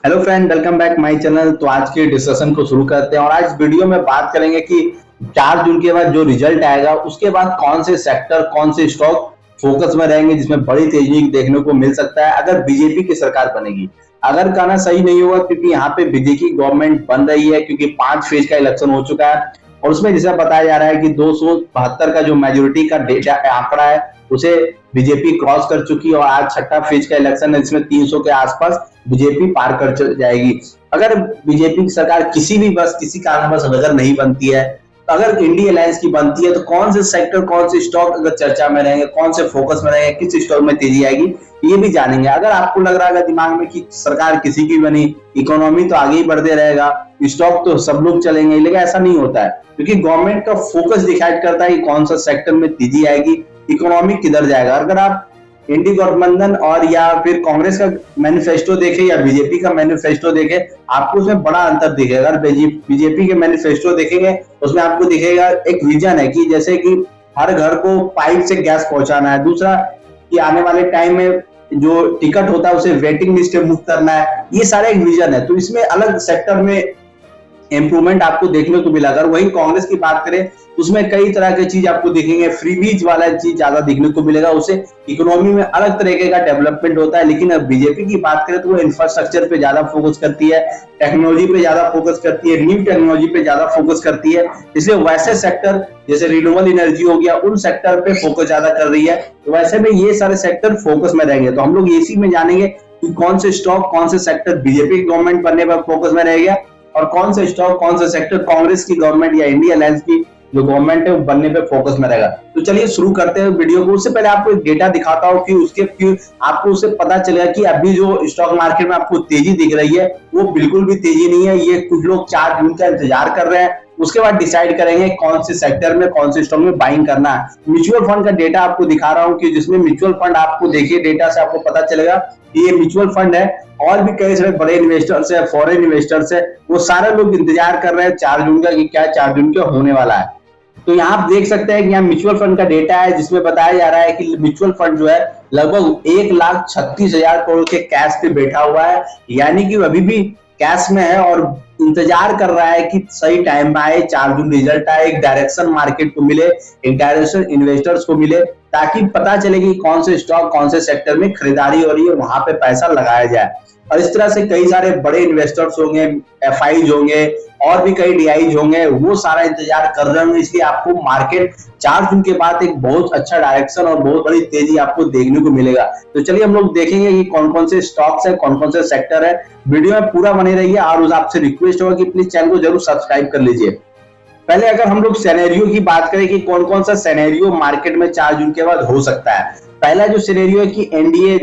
Hello friend, welcome back my channel. तो आज के डिस्कशन को शुरू करते हैं और आज वीडियो में बात करेंगे कि 4 जून के बाद जो रिजल्ट आएगा उसके बाद कौन से सेक्टर, कौन से स्टॉक फोकस में रहेंगे जिसमें बड़ी तेजी देखने को मिल सकता है अगर बीजेपी की सरकार बनेगी। अगर कहना सही नहीं होगा क्योंकि यहाँ पे बीजेपी गवर्नमेंट बन रही है, क्योंकि 5 फेज का इलेक्शन हो चुका है और उसमें जैसा बताया जा रहा है कि 272 का जो मेजोरिटी का डेटा आंकड़ा है उसे बीजेपी क्रॉस कर चुकी है और आज छठा फेज का इलेक्शन है जिसमें 300 के आसपास बीजेपी पार कर जाएगी। अगर बीजेपी की सरकार किसी कारणवश अगर नहीं बनती है, तो अगर इंडिया अलायंस की बनती है तो कौन से सेक्टर, कौन से स्टॉक अगर चर्चा में रहेंगे, कौन से फोकस में रहेंगे, किस स्टॉक में तेजी आएगी, ये भी जानेंगे। अगर आपको लग रहा है दिमाग में कि सरकार किसी की बनी, इकोनॉमी तो आगे ही बढ़ते रहेगा, स्टॉक तो सब लोग चलेंगे, लेकिन ऐसा नहीं होता है क्योंकि गवर्नमेंट का फोकस डिसाइड करता है कि कौन सा सेक्टर में तेजी आएगी, इकोनॉमी किधर जाएगा। अगर आप इंडी गठबंधन और या फिर कांग्रेस का मैनिफेस्टो देखे या बीजेपी का मैनिफेस्टो देखे, आपको उसमें बड़ा अंतर दिखेगा। अगर बीजेपी के मैनिफेस्टो देखेंगे उसमें आपको दिखेगा एक विजन है कि जैसे कि हर घर को पाइप से गैस पहुंचाना है। दूसरा कि आने वाले टाइम में जो टिकट होता है उसे वेटिंग लिस्ट से मुक्त करना है। ये सारा एक विजन है, तो इसमें अलग सेक्टर में इंप्रूवमेंट आपको देखने को मिला। अगर वही कांग्रेस की बात करें उसमें कई तरह की चीज आपको देखेंगे, फ्रीबीज वाला चीज ज्यादा देखने को मिलेगा, उसे इकोनॉमी में अलग तरीके का डेवलपमेंट होता है। लेकिन अब बीजेपी की बात करें तो वो इंफ्रास्ट्रक्चर पे ज्यादा फोकस करती है, टेक्नोलॉजी पे ज्यादा फोकस करती है, न्यू टेक्नोलॉजी पे ज्यादा फोकस करती है। इसलिए वैसे सेक्टर जैसे रिन्यूएबल एनर्जी हो गया, उन सेक्टर पे फोकस ज्यादा कर रही है। तो वैसे में ये सारे सेक्टर फोकस में रहेंगे। तो हम लोग इसी में जानेंगे कि कौन से स्टॉक, कौन से सेक्टर बीजेपी गवर्नमेंट बनने पर फोकस में रहेगा और कौन से स्टॉक, कौन से सेक्टर कांग्रेस की गवर्नमेंट या इंडिया अलायंस की जो गवर्नमेंट है वो बनने पे फोकस में रहेगा। तो चलिए शुरू करते हैं वीडियो को। उससे पहले आपको एक डेटा दिखाता हूँ कि उसके आपको उससे पता चलेगा कि अभी जो स्टॉक मार्केट में आपको तेजी दिख रही है वो बिल्कुल भी तेजी नहीं है। ये कुछ लोग 4 जून का इंतजार कर रहे हैं, उसके बाद डिसाइड करेंगे कौन से सेक्टर में, कौन से स्टॉक में बाइंग करना है। म्यूचुअल फंड का डेटा आपको दिखा रहा हूँ कि जिसमें म्यूचुअल फंड आपको देखिए डेटा से आपको पता चलेगा कि ये म्यूचुअल फंड है और भी कई सारे बड़े इन्वेस्टर्स है, फॉरेन इन्वेस्टर्स है, वो सारे लोग इंतजार कर रहे हैं 4 जून का कि क्या 4 जून का होने वाला है। तो यहाँ आप देख सकते हैं कि यहाँ म्यूचुअल फंड का डेटा है जिसमें बताया जा रहा है कि म्यूचुअल फंड जो है लगभग 1,36,000 करोड़ के कैश पे बैठा हुआ है, यानी कि अभी भी कैश में है और इंतजार कर रहा है कि सही टाइम में आए, 4 जून रिजल्ट आए, एक डायरेक्शन मार्केट को मिले, एक डायरेक्शन इन्वेस्टर्स को मिले, ताकि पता चले कि कौन से स्टॉक, कौन से सेक्टर में खरीदारी हो रही है, वहां पे पैसा लगाया जाए। और इस तरह से कई सारे बड़े इन्वेस्टर्स होंगे, एफआईज होंगे और भी कई डीआईज होंगे, वो सारा इंतजार कर रहे होंगे। इसलिए आपको मार्केट 4 जून के बाद एक बहुत अच्छा डायरेक्शन और बहुत बड़ी तेजी आपको देखने को मिलेगा। तो चलिए हम लोग देखेंगे कि कौन कौन से स्टॉक्स है, कौन कौन से सेक्टर है। वीडियो में पूरा बने रहिए और आपसे रिक्वेस्ट होगा कि प्लीज चैनल को जरूर सब्सक्राइब कर लीजिए। पहले अगर हम लोग सिनेरियो की बात करें कि कौन कौन सा सिनेरियो मार्केट में 4 जून के बाद हो सकता है। पहला जो सिनेरियो है कि एनडीए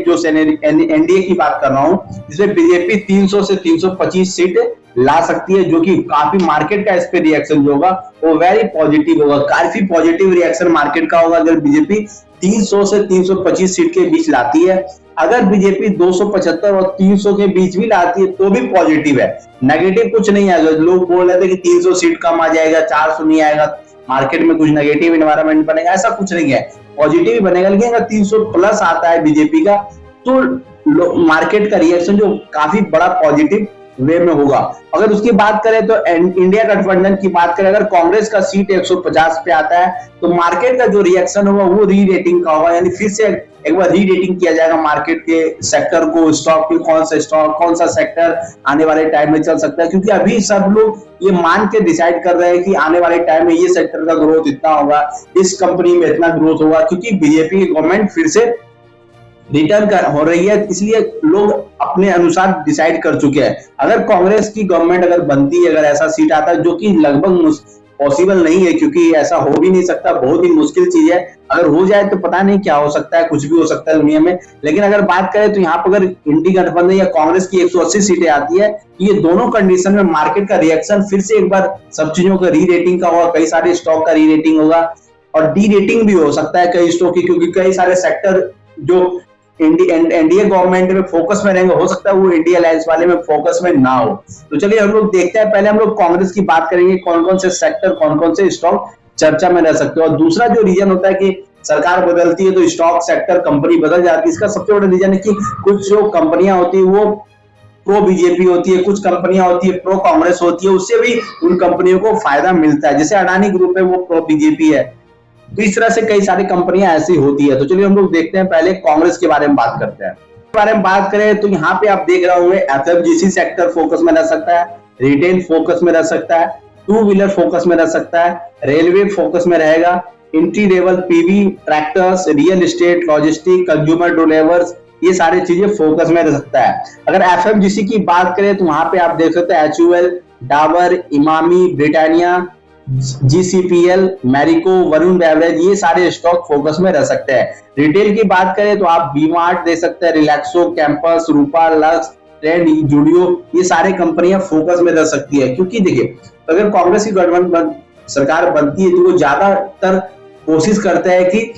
की बात कर रहा हूं, जिसमें बीजेपी 300 से 325 सीट ला सकती है, जो कि काफी मार्केट का इस पे रिएक्शन जो होगा वो वेरी पॉजिटिव होगा। काफी पॉजिटिव रिएक्शन मार्केट का होगा अगर बीजेपी 300 से 325 सीट के बीच लाती है। अगर बीजेपी 275 और 300 के बीच भी लाती है तो भी पॉजिटिव है, नेगेटिव कुछ नहीं है। लोग बोल रहे थे कि 300 सीट कम आ जाएगा, 400 नहीं आएगा, मार्केट में कुछ नेगेटिव एनवायरनमेंट बनेगा, ऐसा कुछ नहीं है, पॉजिटिव ही बनेगा। लेकिन अगर 300 प्लस आता है बीजेपी का तो मार्केट का रिएक्शन जो काफी बड़ा पॉजिटिव वे में होगा। अगर उसकी बात करें तो इंडिया गठबंधन की बात करें, अगर कांग्रेस का सीट 150 पे आता है तो मार्केट का जो रिएक्शन होगा वो री रेटिंग का होगा, यानी फिर से एक बार री रेटिंग किया जाएगा मार्केट के सेक्टर को, स्टॉक के, कौन सा स्टॉक, कौन सा सेक्टर आने वाले टाइम में चल सकता है। क्योंकि अभी सब लोग ये मान के डिसाइड कर रहे हैं कि आने वाले टाइम में ये सेक्टर का ग्रोथ इतना होगा, इस कंपनी में इतना ग्रोथ होगा, क्योंकि बीजेपी की गवर्नमेंट फिर से रिटर्न हो रही है, इसलिए लोग अपने अनुसार डिसाइड कर चुके हैं। अगर कांग्रेस की गवर्नमेंट अगर बनती है, अगर ऐसा सीट आता है, जो कि लगभग पॉसिबल नहीं है क्योंकि ऐसा हो भी नहीं सकता, बहुत ही मुश्किल चीज है। अगर हो जाए तो पता नहीं क्या हो सकता है, कुछ भी हो सकता है दुनिया में। लेकिन अगर बात करें तो यहाँ पर अगर इंडी गठबंधन या कांग्रेस की 180 सीटें आती है, ये दोनों कंडीशन में मार्केट का रिएक्शन फिर से एक बार सब चीजों का री रेटिंग का होगा, कई सारे स्टॉक का री रेटिंग होगा और डी रेटिंग भी हो सकता है कई स्टॉक की, क्योंकि कई सारे सेक्टर जो एनडीए गवर्नमेंट में फोकस में रहेंगे, हो सकता है वो इंडिया अलायंस वाले में फोकस में ना हो। तो चलिए हम लोग देखते हैं। पहले हम लोग कांग्रेस की बात करेंगे, कौन कौन से सेक्टर, कौन कौन से स्टॉक चर्चा में रह सकते हैं। और दूसरा जो रीजन होता है कि सरकार बदलती है तो स्टॉक, सेक्टर, कंपनी बदल जाती है। इसका सबसे बड़ा रीजन है कि कुछ जो कंपनियां होती है वो प्रो बीजेपी होती है, कुछ कंपनियां होती है प्रो कांग्रेस होती है, उससे भी उन कंपनियों को फायदा मिलता है। जैसे अडानी ग्रुप है वो प्रो बीजेपी है, तो इस तरह से कई सारी कंपनियां ऐसी होती है। तो चलिए हम लोग देखते हैं, पहले कांग्रेस के बारे में बात करते हैं। बारे में बात करें तो यहाँ पे आप देख रहे होंगे एफएमजीसी सेक्टर फोकस में रह सकता है, रिटेल फोकस में रह सकता है, टू व्हीलर फोकस में रह सकता है, रेलवे फोकस में रहेगा, entry level PV, tractors, real estate, logistic, consumer durables, ये सारी चीजें फोकस में रह सकता है। अगर एफएमजीसी की बात करें तो वहां पे आप देख सकते हैं HUL, Dabur, Emami, Britannia, GCPL, Marico, Varun beverage, ये सारे स्टॉक फोकस में रह सकते हैं। रिटेल की बात करें तो आप वी-मार्ट दे सकते हैं, रिलैक्सो, कैंपस, रूपा, लक्स, ट्रेंड, जूडियो, ये सारे कंपनियां फोकस में रह सकती है। क्योंकि देखिए अगर कांग्रेस की गवर्नमेंट सरकार बनती है तो वो ज्यादातर कोशिश करता है कि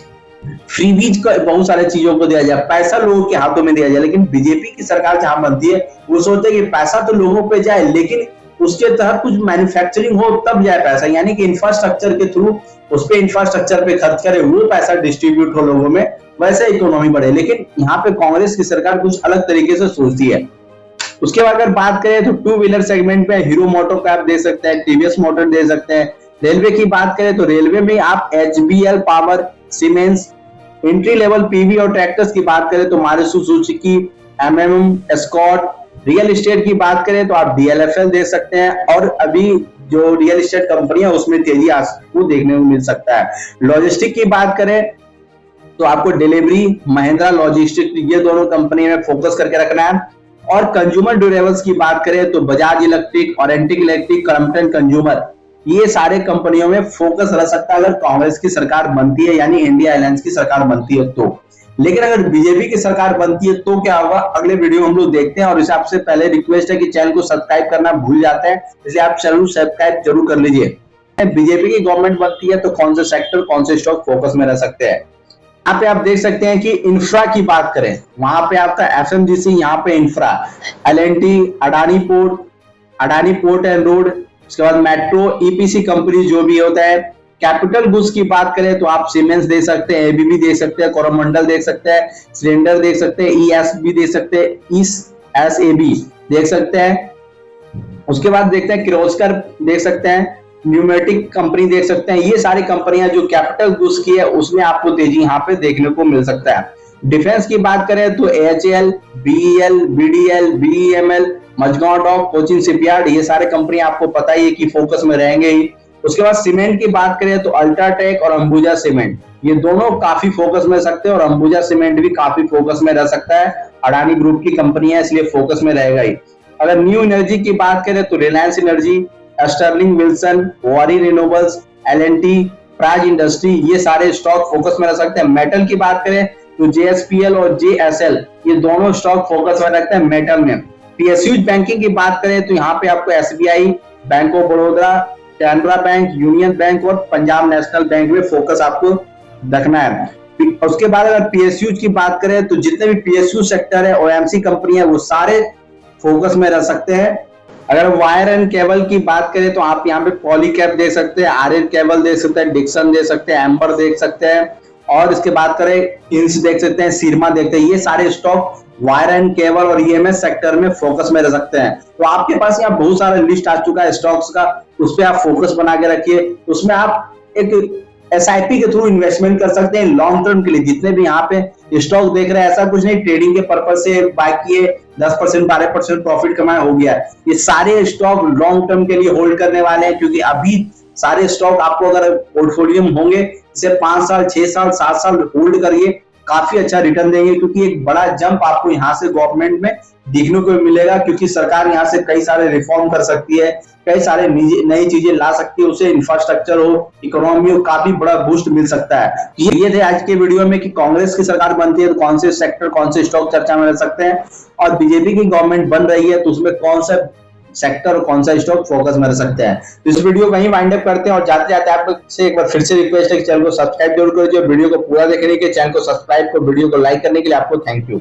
फ्रीबीज का बहुत सारे चीजों को दिया जाए, पैसा लोगों के हाथों में दिया जाए। लेकिन बीजेपी की सरकार जहां बनती है वो सोचते हैं कि पैसा तो लोगों पे जाए, लेकिन उसके तहत कुछ मैन्युफैक्चरिंग हो तब जाए पैसा, यानी कि इंफ्रास्ट्रक्चर के थ्रू उस पे इंफ्रास्ट्रक्चर पे खर्च करे, वो पैसा डिस्ट्रीब्यूट हो लोगों में, वैसे इकोनॉमी बढ़े। लेकिन यहाँ पे कांग्रेस की सरकार कुछ अलग तरीके से सोचती है। उसके बाद अगर बात करें तो टू व्हीलर सेगमेंट पे हीरो मोटो कैप दे सकते हैं, टीवीएस मोटर दे सकते हैं। रेलवे की बात करें तो रेलवे में आप HBL power, siemens. Entry level PV और ट्रैक्टर्स की बात करें तो Maruti Suzuki, MM, escort. Real estate की बात करें तो आप DLFL दे सकते हैं, और अभी जो रियल एस्टेट कंपनियां उसमें तेजी आपको देखने को मिल सकता है। लॉजिस्टिक की बात करें तो आपको डिलीवरी, महिंद्रा लॉजिस्टिक, ये दोनों कंपनी में फोकस करके रखना है। और कंज्यूमर ड्यूरेबल्स की बात करें तो बजाज इलेक्ट्रिक, ऑरेंटिक इलेक्ट्रिक, क्रम्पटन कंज्यूमर, ये सारे कंपनियों में फोकस रह सकता है अगर कांग्रेस की सरकार बनती है, यानी इंडिया अलायंस की सरकार बनती है तो। लेकिन अगर बीजेपी की सरकार बनती है तो क्या होगा, अगले वीडियो हम लोग देखते हैं। और इसे आपसे पहले रिक्वेस्ट है कि चैनल को सब्सक्राइब करना भूल जाते हैं, इसलिए आप चैनल को सब्सक्राइब जरूर कर लीजिए। बीजेपी की गवर्नमेंट बनती है तो कौन से सेक्टर, कौन से स्टॉक फोकस में रह सकते हैं। यहाँ पे आप देख सकते हैं कि इंफ्रा की बात करें, वहां पे आपका एफएमजीसी, यहाँ पे infra, L&T, Adani port and road, उसके बाद मेट्रो, EPC कंपनी जो भी होता है। कैपिटल गुड्स की बात करें तो आप सीमेंस दे सकते हैं, ABB दे सकते हैं, कोरोमंडल देख सकते हैं, सिलेंडर देख सकते हैं, ESB दे सकते हैं, ESAB देख सकते हैं। उसके बाद देखते हैं किर्लोस्कर देख सकते हैं, न्यूमेटिक कंपनी देख सकते हैं। ये सारी कंपनियां जो कैपिटल गुड्स की है उसमें आपको तेजी यहाँ पे देखने को मिल सकता है। डिफेंस की बात करें तो AHL, BEL, BDL, BEML, Mazagon dock, Cochin shipyard, ये सारे कंपनी आपको पता ही है कि फोकस में रहेंगे ही। उसके बाद सीमेंट की बात करें तो अल्ट्राटेक और अंबुजा सीमेंट, ये दोनों काफी फोकस में सकते हैं, और अंबुजा सीमेंट भी काफी फोकस में रह सकता है। अडानी ग्रुप की कंपनी है इसलिए फोकस में रहेगा ही। अगर न्यू एनर्जी की बात करें तो रिलायंस एनर्जी, स्टर्लिंग विल्सन, वारी रिन्यूएबल्स, L&T, प्राज इंडस्ट्री, ये सारे स्टॉक फोकस में रह सकते हैं। मेटल की बात करें तो JSPL और JSL, ये दोनों स्टॉक फोकस में रखते हैं मेटल में। PSU बैंकिंग की बात करें तो यहाँ पे आपको SBI, bank of Baroda, Canara bank, union bank और पंजाब नेशनल बैंक में फोकस आपको रखना है। उसके बाद अगर PSU की बात करें तो जितने भी PSU सेक्टर है, OMC कंपनी है, वो सारे फोकस में रह सकते हैं। अगर वायर एंड केबल की बात करें तो आप यहाँ पे पॉलीकैप देख सकते हैं, आर्यन केबल देख सकते हैं, डिक्सन देख सकते हैं, एम्बर देख सकते हैं, और इसके बात करें इंस देख सकते हैं, सिरमा देखते हैं। ये सारे स्टॉक वायर एंड केबल और EMS सेक्टर में फोकस में रह सकते हैं। तो आपके पास यहाँ बहुत सारा लिस्ट आ चुका है स्टॉक्स का, उस पर आप फोकस बना के रखिए। उसमें आप एक SIP के थ्रू इन्वेस्टमेंट कर सकते हैं लॉन्ग टर्म के लिए। जितने भी यहाँ पे स्टॉक देख रहे हैं, ऐसा कुछ नहीं ट्रेडिंग के पर्पज से बाय किए, 10% 12% प्रॉफिट कमाया हो गया। ये सारे स्टॉक लॉन्ग टर्म के लिए होल्ड करने वाले हैं, क्योंकि अभी सारे स्टॉक आपको अगर पोर्टफोलियो में होंगे, इसे 5 साल 6 साल 7 साल होल्ड करिए, काफी अच्छा रिटर्न देंगे। क्योंकि एक बड़ा जंप आपको यहाँ से गवर्नमेंट में देखने को मिलेगा, क्योंकि सरकार यहाँ से कई सारे रिफॉर्म कर सकती है, कई सारे नई चीजें ला सकती है, उसे इंफ्रास्ट्रक्चर हो, इकोनॉमी हो, काफी बड़ा बूस्ट मिल सकता है। ये थे आज के वीडियो में कि कांग्रेस की सरकार बनती है तो कौन से सेक्टर, कौन से स्टॉक चर्चा में रह सकते हैं, और बीजेपी की गवर्नमेंट बन रही है तो उसमें कौन सा सेक्टर और कौन सा स्टॉक फोकस में रह सकते हैं। तो इस वीडियो को वहीं वाइंड अप करते हैं, और जाते जाते आपसे एक बार फिर से रिक्वेस्ट है कि चैनल को सब्सक्राइब जरूर करिए। वीडियो को पूरा देखने के लिए चैनल को सब्सक्राइब को, वीडियो को लाइक करने के लिए आपको थैंक यू।